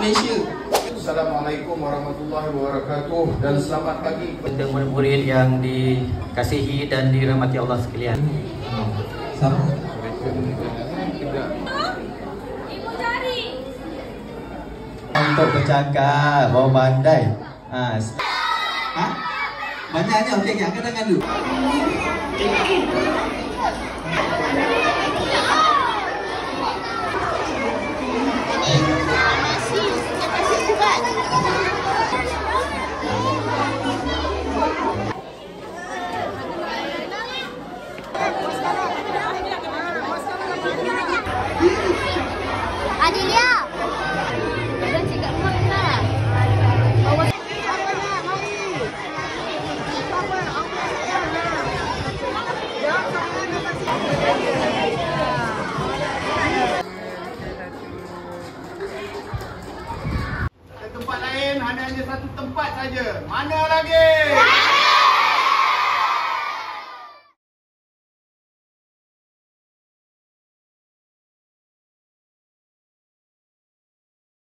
Malaysia. Assalamualaikum warahmatullahi wabarakatuh dan selamat pagi untuk murid-murid yang dikasihi dan dirahmati Allah sekalian. Untuk bercakap, bawa bandai. Banyaknya, okey, angkat tangan dulu. Adilia. Dan cakap mana? tempat lain hanya satu tempat saja. Mana lagi?